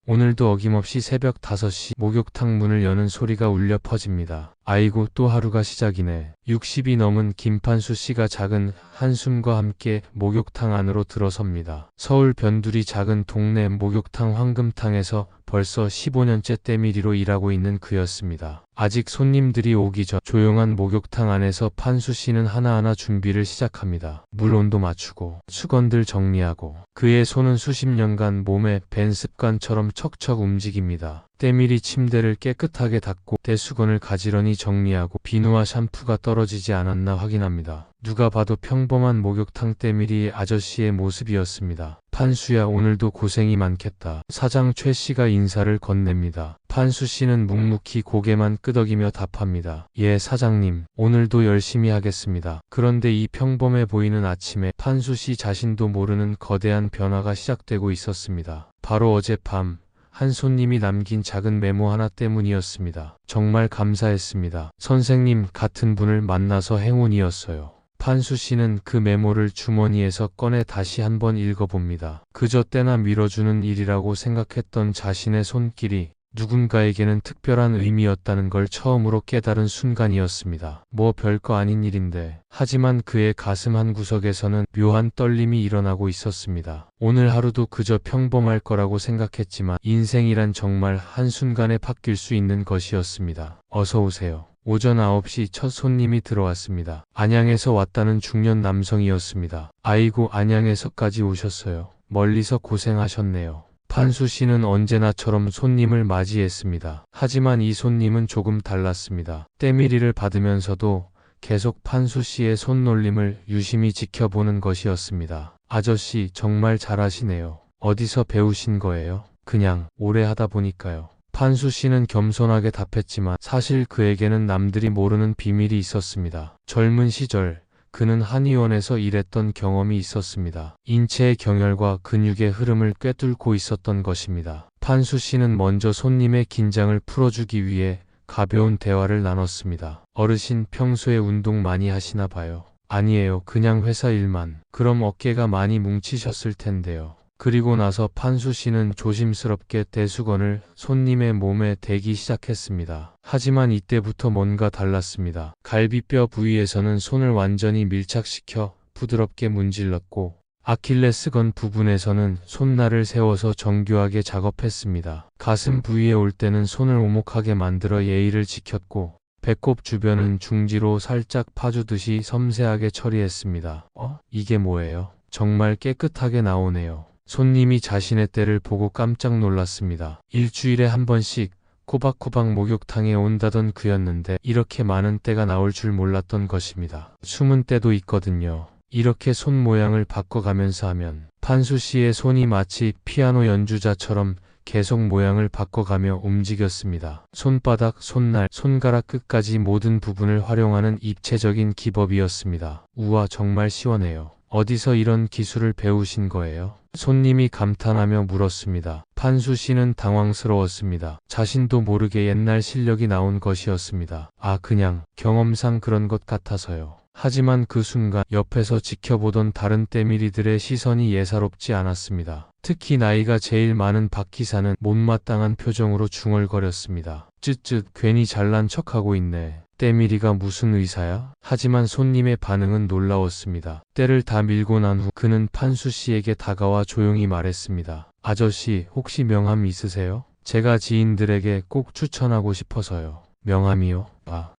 오늘도 어김없이 새벽 5시 목욕탕 문을 여는 소리가 울려 퍼집니다. 아이고 또 하루가 시작이네. 60이 넘은 김판수 씨가 작은 한숨과 함께 목욕탕 안으로 들어섭니다. 서울 변두리 작은 동네 목욕탕 황금탕에서 벌써 15년째 때밀이로 일하고 있는 그였습니다. 아직 손님들이 오기 전 조용한 목욕탕 안에서 판수 씨는 하나하나 준비를 시작합니다. 물 온도 맞추고 수건들 정리하고 그의 손은 수십 년간 몸에 밴 습관처럼 척척 움직입니다. 때밀이 침대를 깨끗하게 닦고 대수건을 가지런히 정리하고 비누와 샴푸가 떨어지지 않았나 확인합니다. 누가 봐도 평범한 목욕탕 때밀이 아저씨의 모습이었습니다. 판수야, 오늘도 고생이 많겠다. 사장 최 씨가 인사를 건넵니다. 판수 씨는 묵묵히 고개만 끄덕이며 답합니다. 예, 사장님. 오늘도 열심히 하겠습니다. 그런데 이 평범해 보이는 아침에 판수 씨 자신도 모르는 거대한 변화가 시작되고 있었습니다. 바로 어젯밤 한 손님이 남긴 작은 메모 하나 때문이었습니다. 정말 감사했습니다. 선생님, 같은 분을 만나서 행운이었어요. 판수 씨는 그 메모를 주머니에서 꺼내 다시 한번 읽어봅니다. 그저 때나 밀어주는 일이라고 생각했던 자신의 손길이 누군가에게는 특별한 의미였다는 걸 처음으로 깨달은 순간이었습니다. 뭐 별거 아닌 일인데. 하지만 그의 가슴 한구석에서는 묘한 떨림이 일어나고 있었습니다. 오늘 하루도 그저 평범할 거라고 생각했지만 인생이란 정말 한순간에 바뀔 수 있는 것이었습니다. 어서 오세요. 오전 9시 첫 손님이 들어왔습니다. 안양에서 왔다는 중년 남성이었습니다. 아이고, 안양에서까지 오셨어요. 멀리서 고생하셨네요. 판수 씨는 언제나처럼 손님을 맞이했습니다. 하지만 이 손님은 조금 달랐습니다. 때밀이를 받으면서도 계속 판수 씨의 손놀림을 유심히 지켜보는 것이었습니다. 아저씨, 정말 잘하시네요. 어디서 배우신 거예요? 그냥 오래 하다 보니까요. 판수 씨는 겸손하게 답했지만 사실 그에게는 남들이 모르는 비밀이 있었습니다. 젊은 시절 그는 한의원에서 일했던 경험이 있었습니다. 인체의 경혈과 근육의 흐름을 꿰뚫고 있었던 것입니다. 판수 씨는 먼저 손님의 긴장을 풀어주기 위해 가벼운 대화를 나눴습니다. 어르신, 평소에 운동 많이 하시나 봐요. 아니에요, 그냥 회사 일만. 그럼 어깨가 많이 뭉치셨을 텐데요. 그리고 나서 판수 씨는 조심스럽게 대수건을 손님의 몸에 대기 시작했습니다. 하지만 이때부터 뭔가 달랐습니다. 갈비뼈 부위에서는 손을 완전히 밀착시켜 부드럽게 문질렀고 아킬레스건 부분에서는 손날을 세워서 정교하게 작업했습니다. 가슴 부위에 올 때는 손을 오목하게 만들어 예의를 지켰고 배꼽 주변은 중지로 살짝 파주듯이 섬세하게 처리했습니다. 이게 뭐예요? 정말 깨끗하게 나오네요. 손님이 자신의 때를 보고 깜짝 놀랐습니다. 일주일에 한 번씩 코박코박 목욕탕에 온다던 그였는데 이렇게 많은 때가 나올 줄 몰랐던 것입니다. 숨은 때도 있거든요. 이렇게 손 모양을 바꿔가면서 하면 판수 씨의 손이 마치 피아노 연주자처럼 계속 모양을 바꿔가며 움직였습니다. 손바닥, 손날, 손가락 끝까지 모든 부분을 활용하는 입체적인 기법이었습니다. 우와, 정말 시원해요. 어디서 이런 기술을 배우신 거예요? 손님이 감탄하며 물었습니다. 판수 씨는 당황스러웠습니다. 자신도 모르게 옛날 실력이 나온 것이었습니다. 그냥 경험상 그런 것 같아서요. 하지만 그 순간 옆에서 지켜보던 다른 때밀이들의 시선이 예사롭지 않았습니다. 특히 나이가 제일 많은 박 기사는 못마땅한 표정으로 중얼거렸습니다. 쯧쯧, 괜히 잘난 척하고 있네. 때밀이가 무슨 의사야? 하지만 손님의 반응은 놀라웠습니다. 때를 다 밀고 난 후 그는 판수 씨에게 다가와 조용히 말했습니다. 아저씨, 혹시 명함 있으세요? 제가 지인들에게 꼭 추천하고 싶어서요. 명함이요?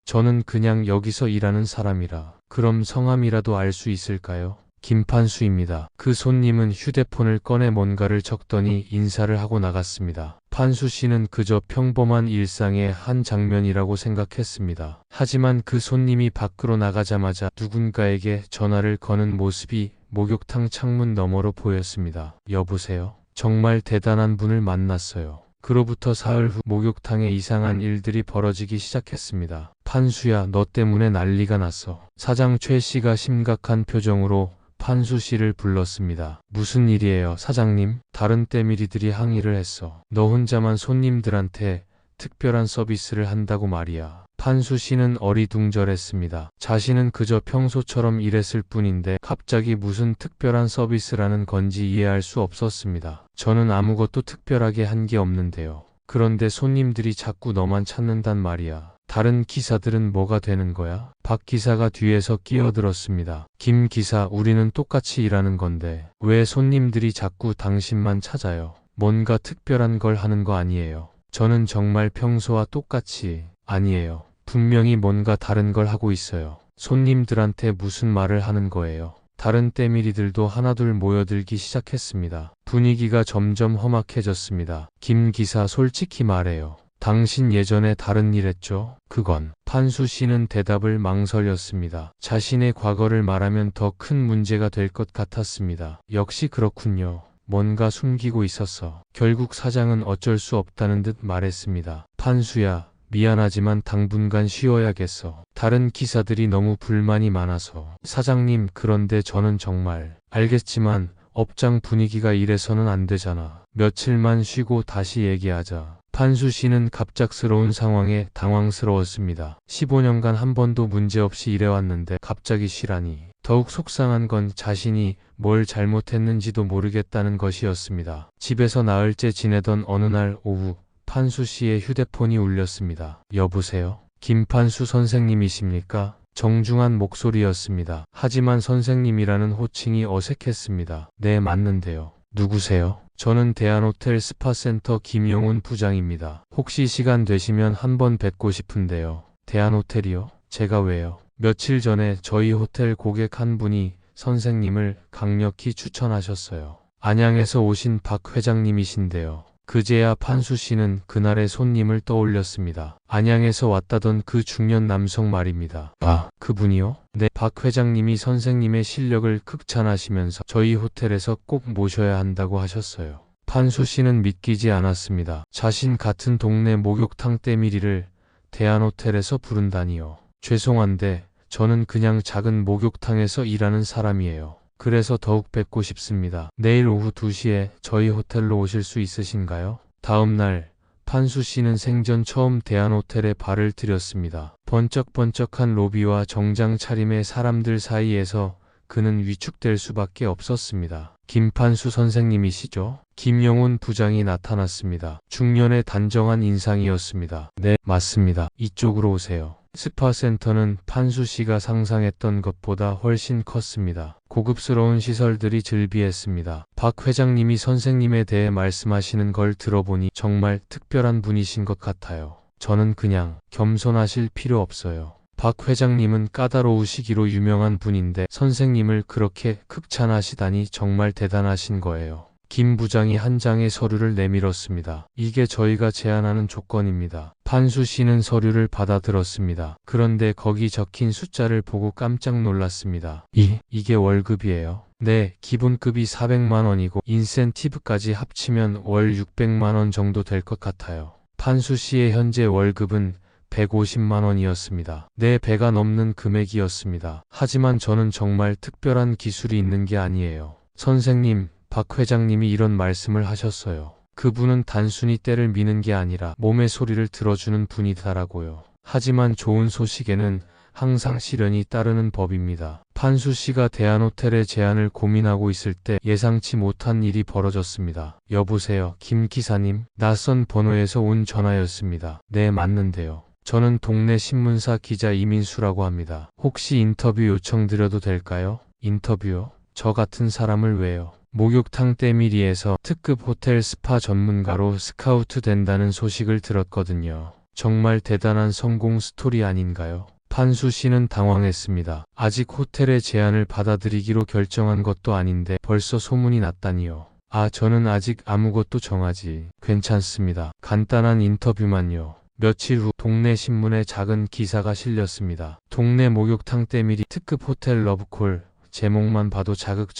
저는 그냥 여기서 일하는 사람이라. 그럼 성함이라도 알 수 있을까요? 김판수입니다. 그 손님은 휴대폰을 꺼내 뭔가를 적더니 인사를 하고 나갔습니다. 판수 씨는 그저 평범한 일상의 한 장면이라고 생각했습니다. 하지만 그 손님이 밖으로 나가자마자 누군가에게 전화를 거는 모습이 목욕탕 창문 너머로 보였습니다. 여보세요? 정말 대단한 분을 만났어요. 그로부터 사흘 후 목욕탕에 이상한 일들이 벌어지기 시작했습니다. 판수야, 너 때문에 난리가 났어. 사장 최 씨가 심각한 표정으로 판수 씨를 불렀습니다. 무슨 일이에요, 사장님? 다른 때밀이들이 항의를 했어. 너 혼자만 손님들한테 특별한 서비스를 한다고 말이야. 판수 씨는 어리둥절했습니다. 자신은 그저 평소처럼 일했을 뿐인데 갑자기 무슨 특별한 서비스라는 건지 이해할 수 없었습니다. 저는 아무것도 특별하게 한 게 없는데요. 그런데 손님들이 자꾸 너만 찾는단 말이야. 다른 기사들은 뭐가 되는 거야? 박 기사가 뒤에서 끼어들었습니다. 김 기사, 우리는 똑같이 일하는 건데 왜 손님들이 자꾸 당신만 찾아요? 뭔가 특별한 걸 하는 거 아니에요. 저는 정말 평소와 똑같이, 아니에요. 분명히 뭔가 다른 걸 하고 있어요. 손님들한테 무슨 말을 하는 거예요? 다른 때밀이들도 하나둘 모여들기 시작했습니다. 분위기가 점점 험악해졌습니다. 김 기사, 솔직히 말해요. 당신 예전에 다른 일 했죠? 그건. 판수 씨는 대답을 망설였습니다. 자신의 과거를 말하면 더 큰 문제가 될 것 같았습니다. 역시 그렇군요. 뭔가 숨기고 있었어. 결국 사장은 어쩔 수 없다는 듯 말했습니다. 판수야, 미안하지만 당분간 쉬어야겠어. 다른 기사들이 너무 불만이 많아서. 사장님, 그런데 저는 정말. 알겠지만 업장 분위기가 이래서는 안 되잖아. 며칠만 쉬고 다시 얘기하자. 판수 씨는 갑작스러운 상황에 당황스러웠습니다. 15년간 한 번도 문제없이 일해왔는데 갑자기 쉬라니. 더욱 속상한 건 자신이 뭘 잘못했는지도 모르겠다는 것이었습니다. 집에서 나흘째 지내던 어느 날 오후 판수 씨의 휴대폰이 울렸습니다. 여보세요? 김판수 선생님이십니까? 정중한 목소리였습니다. 하지만 선생님이라는 호칭이 어색했습니다. 네, 맞는데요. 누구세요? 저는 대한호텔 스파센터 김용훈 부장입니다. 혹시 시간 되시면 한번 뵙고 싶은데요. 대한호텔이요? 제가 왜요? 며칠 전에 저희 호텔 고객 한 분이 선생님을 강력히 추천하셨어요. 안양에서 오신 박 회장님이신데요. 그제야 판수 씨는 그날의 손님을 떠올렸습니다. 안양에서 왔다던 그 중년 남성 말입니다. 아, 그분이요? 네, 박 회장님이 선생님의 실력을 극찬하시면서 저희 호텔에서 꼭 모셔야 한다고 하셨어요. 판수 씨는 믿기지 않았습니다. 자신 같은 동네 목욕탕 때밀이를 대한호텔에서 부른다니요. 죄송한데 저는 그냥 작은 목욕탕에서 일하는 사람이에요. 그래서 더욱 뵙고 싶습니다. 내일 오후 2시에 저희 호텔로 오실 수 있으신가요? 다음 날 판수 씨는 생전 처음 대한호텔에 발을 들였습니다. 번쩍번쩍한 로비와 정장 차림의 사람들 사이에서 그는 위축될 수밖에 없었습니다. 김판수 선생님이시죠? 김용훈 부장이 나타났습니다. 중년의 단정한 인상이었습니다. 네, 맞습니다. 이쪽으로 오세요. 스파센터는 판수 씨가 상상했던 것보다 훨씬 컸습니다. 고급스러운 시설들이 즐비했습니다. 박 회장님이 선생님에 대해 말씀하시는 걸 들어보니 정말 특별한 분이신 것 같아요. 저는 그냥 겸손하실 필요 없어요. 박 회장님은 까다로우시기로 유명한 분인데 선생님을 그렇게 극찬하시다니 정말 대단하신 거예요. 김 부장이 한 장의 서류를 내밀었습니다. 이게 저희가 제안하는 조건입니다. 판수 씨는 서류를 받아들었습니다. 그런데 거기 적힌 숫자를 보고 깜짝 놀랐습니다. 이게 월급이에요? 네, 기본급이 400만 원이고 인센티브까지 합치면 월 600만 원 정도 될 것 같아요. 판수 씨의 현재 월급은 150만 원이었습니다. 4배가 넘는 금액이었습니다. 하지만 저는 정말 특별한 기술이 있는 게 아니에요. 선생님, 박 회장님이 이런 말씀을 하셨어요. 그분은 단순히 때를 미는 게 아니라 몸의 소리를 들어주는 분이다라고요. 하지만 좋은 소식에는 항상 시련이 따르는 법입니다. 판수 씨가 대한호텔의 제안을 고민하고 있을 때 예상치 못한 일이 벌어졌습니다. 여보세요, 김 기사님? 낯선 번호에서 온 전화였습니다. 네, 맞는데요. 저는 동네 신문사 기자 이민수라고 합니다. 혹시 인터뷰 요청드려도 될까요? 인터뷰요? 저 같은 사람을 왜요? 목욕탕 때밀이에서 특급 호텔 스파 전문가로 스카우트 된다는 소식을 들었거든요. 정말 대단한 성공 스토리 아닌가요? 판수 씨는 당황했습니다. 아직 호텔의 제안을 받아들이기로 결정한 것도 아닌데 벌써 소문이 났다니요. 아, 저는 아직 아무것도 정하지. 괜찮습니다. 간단한 인터뷰만요. 며칠 후 동네 신문에 작은 기사가 실렸습니다. 동네 목욕탕 때밀이 특급 호텔 러브콜. 제목만 봐도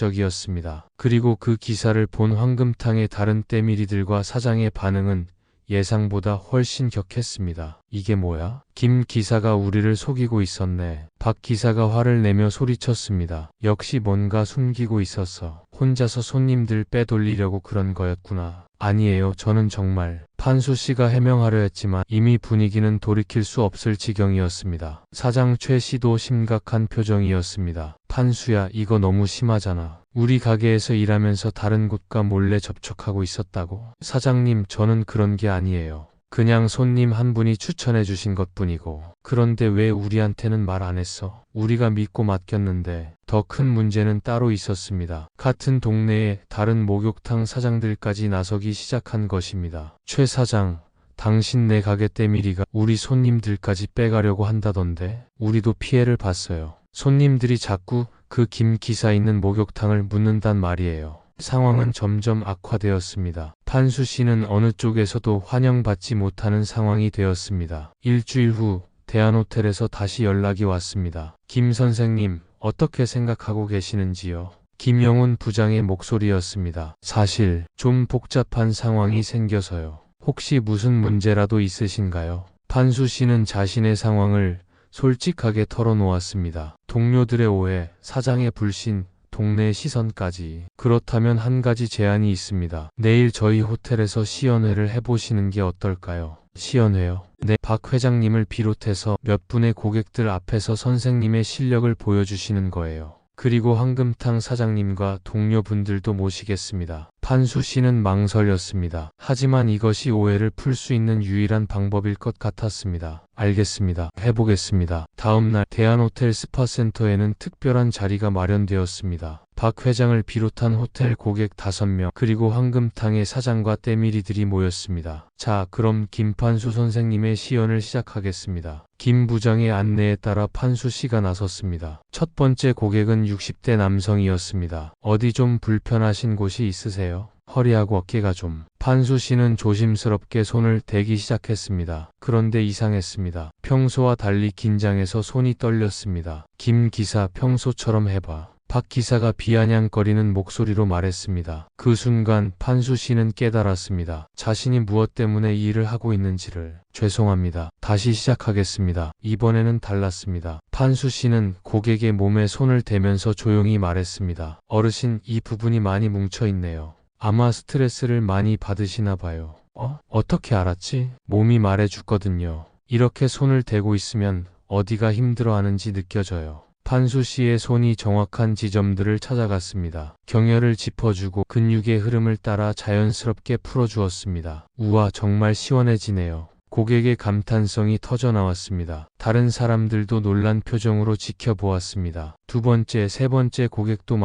자극적이었습니다. 그리고 그 기사를 본 황금탕의 다른 때밀이들과 사장의 반응은 예상보다 훨씬 격했습니다. 이게 뭐야? 김 기사가 우리를 속이고 있었네. 박 기사가 화를 내며 소리쳤습니다. 역시 뭔가 숨기고 있었어. 혼자서 손님들 빼돌리려고 그런 거였구나. 아니에요. 저는 정말 판수 씨가 해명하려 했지만 이미 분위기는 돌이킬 수 없을 지경이었습니다. 사장 최 씨도 심각한 표정이었습니다. 판수야, 이거 너무 심하잖아. 우리 가게에서 일하면서 다른 곳과 몰래 접촉하고 있었다고? 사장님, 저는 그런 게 아니에요. 그냥 손님 한 분이 추천해 주신 것뿐이고. 그런데 왜 우리한테는 말 안 했어? 우리가 믿고 맡겼는데. 더 큰 문제는 따로 있었습니다. 같은 동네에 다른 목욕탕 사장들까지 나서기 시작한 것입니다. 최 사장, 당신네 가게 때밀이가 우리 손님들까지 빼가려고 한다던데. 우리도 피해를 봤어요. 손님들이 자꾸 그 김 기사 있는 목욕탕을 묻는단 말이에요. 상황은 점점 악화되었습니다. 판수 씨는 어느 쪽에서도 환영받지 못하는 상황이 되었습니다. 일주일 후 대한호텔에서 다시 연락이 왔습니다. 김 선생님, 어떻게 생각하고 계시는지요? 김영훈 부장의 목소리였습니다. 사실 좀 복잡한 상황이 생겨서요. 혹시 무슨 문제라도 있으신가요? 판수 씨는 자신의 상황을 솔직하게 털어놓았습니다. 동료들의 오해, 사장의 불신, 동네의 시선까지. 그렇다면 한 가지 제안이 있습니다. 내일 저희 호텔에서 시연회를 해보시는 게 어떨까요? 시연회요? 네, 박 회장님을 비롯해서 몇 분의 고객들 앞에서 선생님의 실력을 보여주시는 거예요. 그리고 황금탕 사장님과 동료분들도 모시겠습니다. 판수 씨는 망설였습니다. 하지만 이것이 오해를 풀 수 있는 유일한 방법일 것 같았습니다. 알겠습니다. 해보겠습니다. 다음날 대한호텔 스파센터에는 특별한 자리가 마련되었습니다. 박 회장을 비롯한 호텔 고객 5명 그리고 황금탕의 사장과 때밀이들이 모였습니다. 자, 그럼 김판수 선생님의 시연을 시작하겠습니다. 김 부장의 안내에 따라 판수 씨가 나섰습니다. 첫 번째 고객은 60대 남성이었습니다. 어디 좀 불편하신 곳이 있으세요? 허리하고 어깨가 좀. 판수 씨는 조심스럽게 손을 대기 시작했습니다. 그런데 이상했습니다. 평소와 달리 긴장해서 손이 떨렸습니다. 김 기사, 평소처럼 해봐. 박 기사가 비아냥거리는 목소리로 말했습니다. 그 순간 판수 씨는 깨달았습니다. 자신이 무엇 때문에 이 일을 하고 있는지를. 죄송합니다. 다시 시작하겠습니다. 이번에는 달랐습니다. 판수 씨는 고객의 몸에 손을 대면서 조용히 말했습니다. 어르신, 이 부분이 많이 뭉쳐있네요. 아마 스트레스를 많이 받으시나 봐요. 어떻게 알았지? 몸이 말해주거든요. 이렇게 손을 대고 있으면 어디가 힘들어하는지 느껴져요. 판수 씨의 손이 정확한 지점들을 찾아갔습니다. 경혈을 짚어주고 근육의 흐름을 따라 자연스럽게 풀어주었습니다. 우와, 정말 시원해지네요. 고객의 감탄성이 터져나왔습니다. 다른 사람들도 놀란 표정으로 지켜보았습니다. 두 번째, 세 번째 고객도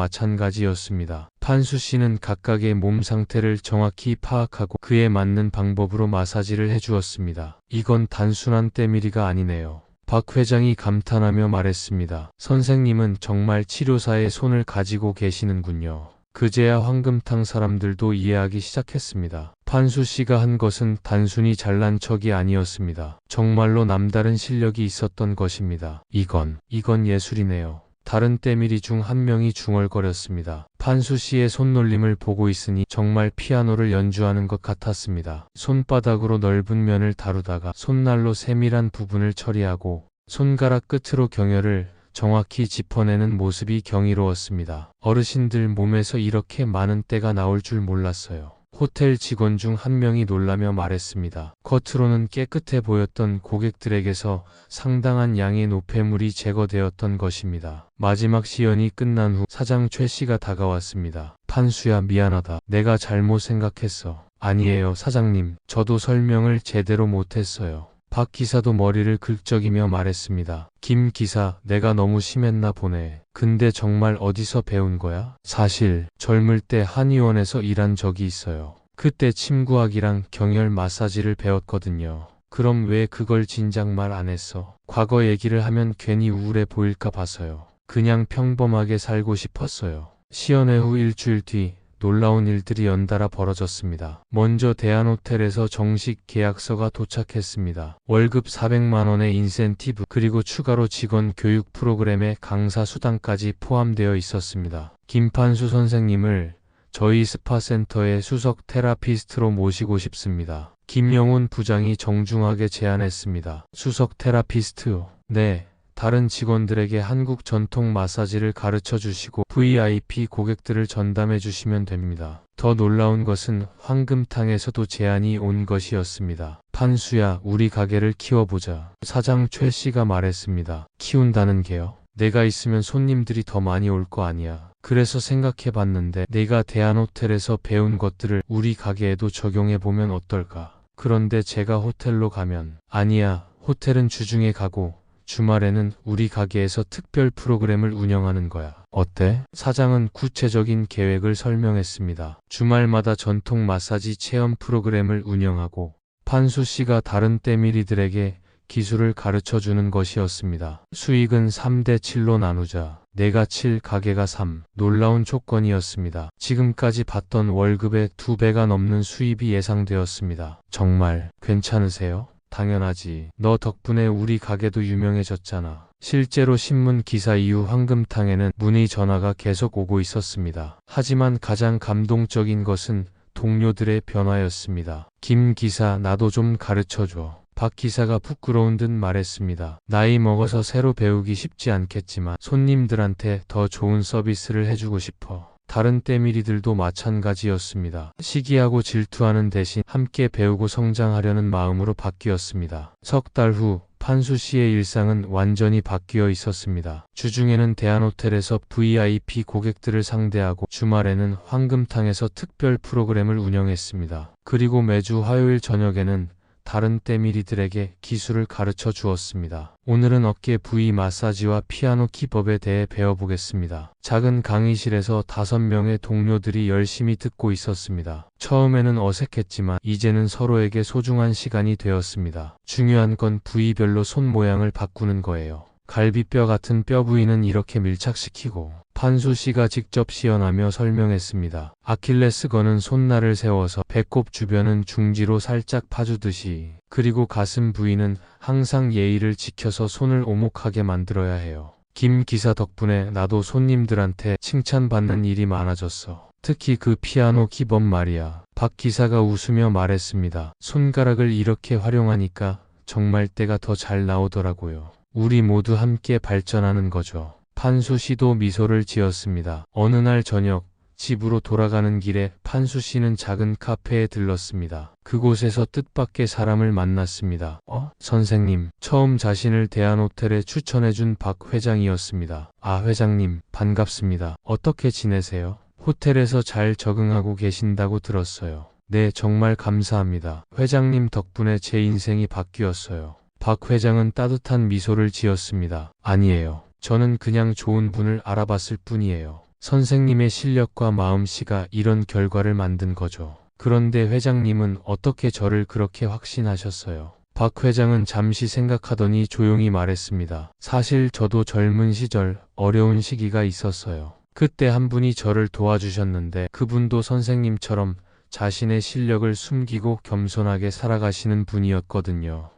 마찬가지였습니다. 판수 씨는 각각의 몸 상태를 정확히 파악하고 그에 맞는 방법으로 마사지를 해주었습니다. 이건 단순한 때밀이가 아니네요. 박 회장이 감탄하며 말했습니다. 선생님은 정말 치료사의 손을 가지고 계시는군요. 그제야 황금탕 사람들도 이해하기 시작했습니다. 판수 씨가 한 것은 단순히 잘난 척이 아니었습니다. 정말로 남다른 실력이 있었던 것입니다. 이건 예술이네요. 다른 때밀이 중 한 명이 중얼거렸습니다. 판수 씨의 손놀림을 보고 있으니 정말 피아노를 연주하는 것 같았습니다. 손바닥으로 넓은 면을 다루다가 손날로 세밀한 부분을 처리하고 손가락 끝으로 경혈을 정확히 짚어내는 모습이 경이로웠습니다. 어르신들 몸에서 이렇게 많은 때가 나올 줄 몰랐어요. 호텔 직원 중 한 명이 놀라며 말했습니다. 겉으로는 깨끗해 보였던 고객들에게서 상당한 양의 노폐물이 제거되었던 것입니다. 마지막 시연이 끝난 후 사장 최 씨가 다가왔습니다. 판수야, 미안하다. 내가 잘못 생각했어. 아니에요, 사장님. 저도 설명을 제대로 못했어요. 박 기사도 머리를 긁적이며 말했습니다. 김 기사, 내가 너무 심했나 보네. 근데 정말 어디서 배운 거야? 사실 젊을 때 한의원에서 일한 적이 있어요. 그때 침구학이랑 경혈 마사지를 배웠거든요. 그럼 왜 그걸 진작 말 안 했어? 과거 얘기를 하면 괜히 우울해 보일까 봐서요. 그냥 평범하게 살고 싶었어요. 시연회 후 일주일 뒤 놀라운 일들이 연달아 벌어졌습니다. 먼저 대한호텔에서 정식 계약서가 도착했습니다. 월급 400만 원의 인센티브 그리고 추가로 직원 교육 프로그램에 강사 수당까지 포함되어 있었습니다. 김판수 선생님을 저희 스파센터의 수석 테라피스트로 모시고 싶습니다. 김영훈 부장이 정중하게 제안했습니다. 수석 테라피스트요? 네. 다른 직원들에게 한국 전통 마사지를 가르쳐 주시고 VIP 고객들을 전담해 주시면 됩니다. 더 놀라운 것은 황금탕에서도 제안이 온 것이었습니다. 판수야, 우리 가게를 키워보자. 사장 최 씨가 말했습니다. 키운다는 게요? 내가 있으면 손님들이 더 많이 올 거 아니야. 그래서 생각해 봤는데 내가 대한호텔에서 배운 것들을 우리 가게에도 적용해 보면 어떨까? 그런데 제가 호텔로 가면 아니야, 호텔은 주중에 가고 주말에는 우리 가게에서 특별 프로그램을 운영하는 거야. 어때? 사장은 구체적인 계획을 설명했습니다. 주말마다 전통 마사지 체험 프로그램을 운영하고 판수 씨가 다른 때밀이들에게 기술을 가르쳐 주는 것이었습니다. 수익은 3대 7로 나누자. 내가 7, 가게가 3. 놀라운 조건이었습니다. 지금까지 받던 월급의 2배가 넘는 수입이 예상되었습니다. 정말 괜찮으세요? 당연하지. 너 덕분에 우리 가게도 유명해졌잖아. 실제로 신문 기사 이후 황금탕에는 문의 전화가 계속 오고 있었습니다. 하지만 가장 감동적인 것은 동료들의 변화였습니다. 김 기사, 나도 좀 가르쳐줘. 박 기사가 부끄러운 듯 말했습니다. 나이 먹어서 새로 배우기 쉽지 않겠지만 손님들한테 더 좋은 서비스를 해주고 싶어. 다른 때밀이들도 마찬가지였습니다. 시기하고 질투하는 대신 함께 배우고 성장하려는 마음으로 바뀌었습니다. 석 달 후 판수 씨의 일상은 완전히 바뀌어 있었습니다. 주중에는 대한호텔에서 VIP 고객들을 상대하고 주말에는 황금탕에서 특별 프로그램을 운영했습니다. 그리고 매주 화요일 저녁에는 다른 때밀이들에게 기술을 가르쳐 주었습니다. 오늘은 어깨 부위 마사지와 피아노 기법에 대해 배워보겠습니다. 작은 강의실에서 5명의 동료들이 열심히 듣고 있었습니다. 처음에는 어색했지만 이제는 서로에게 소중한 시간이 되었습니다. 중요한 건 부위별로 손 모양을 바꾸는 거예요. 갈비뼈 같은 뼈 부위는 이렇게 밀착시키고, 판수 씨가 직접 시연하며 설명했습니다. 아킬레스건은 손날을 세워서 배꼽 주변은 중지로 살짝 파주듯이, 그리고 가슴 부위는 항상 예의를 지켜서 손을 오목하게 만들어야 해요. 김 기사 덕분에 나도 손님들한테 칭찬받는 일이 많아졌어. 특히 그 피아노 기법 말이야. 박 기사가 웃으며 말했습니다. 손가락을 이렇게 활용하니까 정말 때가 더 잘 나오더라고요. 우리 모두 함께 발전하는 거죠. 판수 씨도 미소를 지었습니다. 어느 날 저녁, 집으로 돌아가는 길에 판수 씨는 작은 카페에 들렀습니다. 그곳에서 뜻밖의 사람을 만났습니다. 선생님. 처음 자신을 대한호텔에 추천해준 박 회장이었습니다. 아, 회장님, 반갑습니다. 어떻게 지내세요? 호텔에서 잘 적응하고 계신다고 들었어요. 네, 정말 감사합니다. 회장님 덕분에 제 인생이 바뀌었어요. 박 회장은 따뜻한 미소를 지었습니다. 아니에요. 저는 그냥 좋은 분을 알아봤을 뿐이에요. 선생님의 실력과 마음씨가 이런 결과를 만든 거죠. 그런데 회장님은 어떻게 저를 그렇게 확신하셨어요? 박 회장은 잠시 생각하더니 조용히 말했습니다. 사실 저도 젊은 시절 어려운 시기가 있었어요. 그때 한 분이 저를 도와주셨는데 그분도 선생님처럼 자신의 실력을 숨기고 겸손하게 살아가시는 분이었거든요.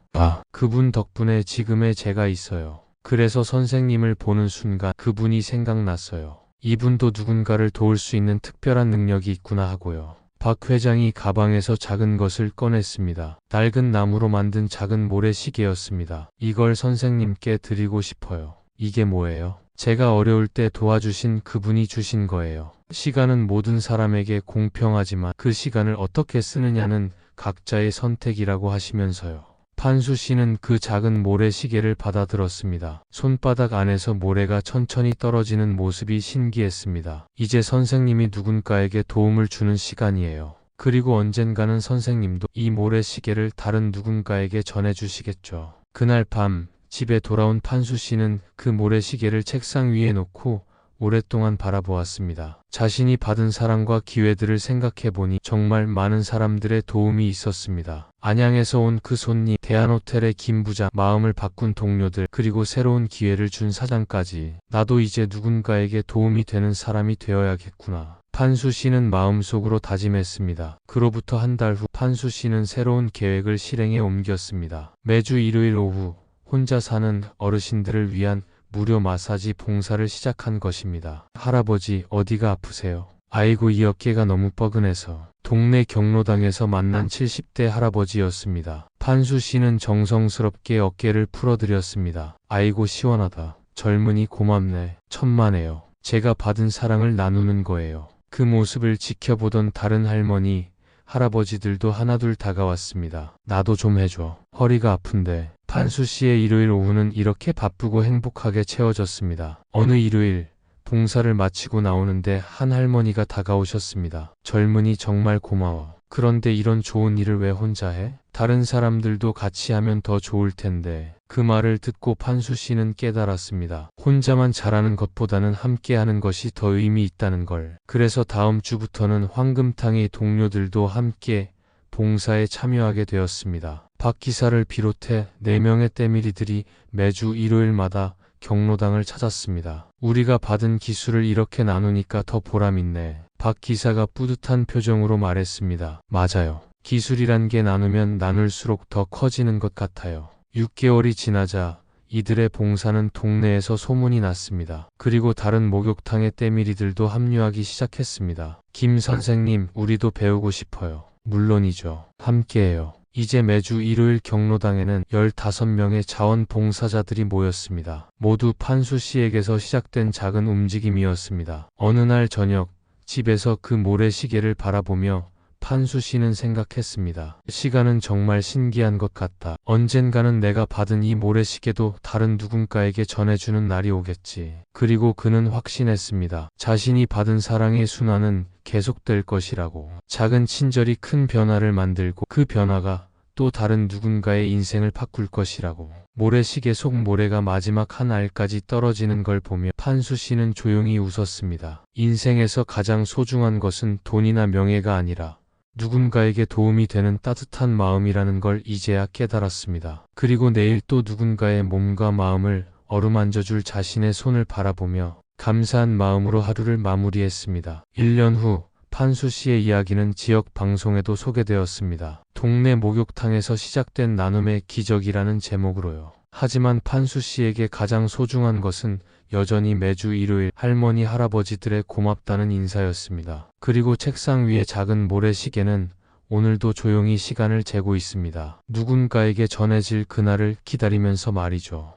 그분 덕분에 지금의 제가 있어요. 그래서 선생님을 보는 순간 그분이 생각났어요. 이분도 누군가를 도울 수 있는 특별한 능력이 있구나 하고요. 박 회장이 가방에서 작은 것을 꺼냈습니다. 낡은 나무로 만든 작은 모래시계였습니다. 이걸 선생님께 드리고 싶어요. 이게 뭐예요? 제가 어려울 때 도와주신 그분이 주신 거예요. 시간은 모든 사람에게 공평하지만 그 시간을 어떻게 쓰느냐는 각자의 선택이라고 하시면서요. 판수 씨는 그 작은 모래시계를 받아들었습니다. 손바닥 안에서 모래가 천천히 떨어지는 모습이 신기했습니다. 이제 선생님이 누군가에게 도움을 주는 시간이에요. 그리고 언젠가는 선생님도 이 모래시계를 다른 누군가에게 전해주시겠죠. 그날 밤 집에 돌아온 판수 씨는 그 모래시계를 책상 위에 놓고 오랫동안 바라보았습니다. 자신이 받은 사랑과 기회들을 생각해보니 정말 많은 사람들의 도움이 있었습니다. 안양에서 온 그 손님, 대한호텔의 김 부장, 마음을 바꾼 동료들, 그리고 새로운 기회를 준 사장까지. 나도 이제 누군가에게 도움이 되는 사람이 되어야겠구나. 판수 씨는 마음속으로 다짐했습니다. 그로부터 한 달 후 판수 씨는 새로운 계획을 실행에 옮겼습니다. 매주 일요일 오후 혼자 사는 어르신들을 위한 무료 마사지 봉사를 시작한 것입니다. 할아버지, 어디가 아프세요? 아이고, 이 어깨가 너무 뻐근해서. 동네 경로당에서 만난 70대 할아버지였습니다. 판수 씨는 정성스럽게 어깨를 풀어드렸습니다. 아이고 시원하다. 젊은이 고맙네. 천만에요. 제가 받은 사랑을 나누는 거예요. 그 모습을 지켜보던 다른 할머니, 할아버지들도 하나둘 다가왔습니다. 나도 좀 해줘. 허리가 아픈데. 판수 씨의 일요일 오후는 이렇게 바쁘고 행복하게 채워졌습니다. 어느 일요일 봉사를 마치고 나오는데 한 할머니가 다가오셨습니다. 젊은이 정말 고마워. 그런데 이런 좋은 일을 왜 혼자 해? 다른 사람들도 같이 하면 더 좋을 텐데. 그 말을 듣고 판수 씨는 깨달았습니다. 혼자만 잘하는 것보다는 함께 하는 것이 더 의미 있다는 걸. 그래서 다음 주부터는 황금탕의 동료들도 함께 봉사에 참여하게 되었습니다. 박 기사를 비롯해 4명의 때밀이들이 매주 일요일마다 경로당을 찾았습니다. 우리가 받은 기술을 이렇게 나누니까 더 보람있네. 박 기사가 뿌듯한 표정으로 말했습니다. 맞아요. 기술이란 게 나누면 나눌수록 더 커지는 것 같아요. 6개월이 지나자 이들의 봉사는 동네에서 소문이 났습니다. 그리고 다른 목욕탕의 때밀이들도 합류하기 시작했습니다. 김 선생님, 우리도 배우고 싶어요. 물론이죠. 함께해요. 이제 매주 일요일 경로당에는 15명의 자원봉사자들이 모였습니다. 모두 판수 씨에게서 시작된 작은 움직임이었습니다. 어느 날 저녁, 집에서 그 모래시계를 바라보며 판수 씨는 생각했습니다. 시간은 정말 신기한 것 같다. 언젠가는 내가 받은 이 모래시계도 다른 누군가에게 전해주는 날이 오겠지. 그리고 그는 확신했습니다. 자신이 받은 사랑의 순환은 계속될 것이라고. 작은 친절이 큰 변화를 만들고 그 변화가 또 다른 누군가의 인생을 바꿀 것이라고. 모래시계 속 모래가 마지막 한 알까지 떨어지는 걸 보며 판수 씨는 조용히 웃었습니다. 인생에서 가장 소중한 것은 돈이나 명예가 아니라 누군가에게 도움이 되는 따뜻한 마음이라는 걸 이제야 깨달았습니다. 그리고 내일 또 누군가의 몸과 마음을 어루만져줄 자신의 손을 바라보며 감사한 마음으로 하루를 마무리했습니다. 1년 후 판수 씨의 이야기는 지역 방송에도 소개되었습니다. 동네 목욕탕에서 시작된 나눔의 기적이라는 제목으로요. 하지만 판수 씨에게 가장 소중한 것은 여전히 매주 일요일 할머니 할아버지들의 고맙다는 인사였습니다. 그리고 책상 위의 작은 모래시계는 오늘도 조용히 시간을 재고 있습니다. 누군가에게 전해질 그날을 기다리면서 말이죠.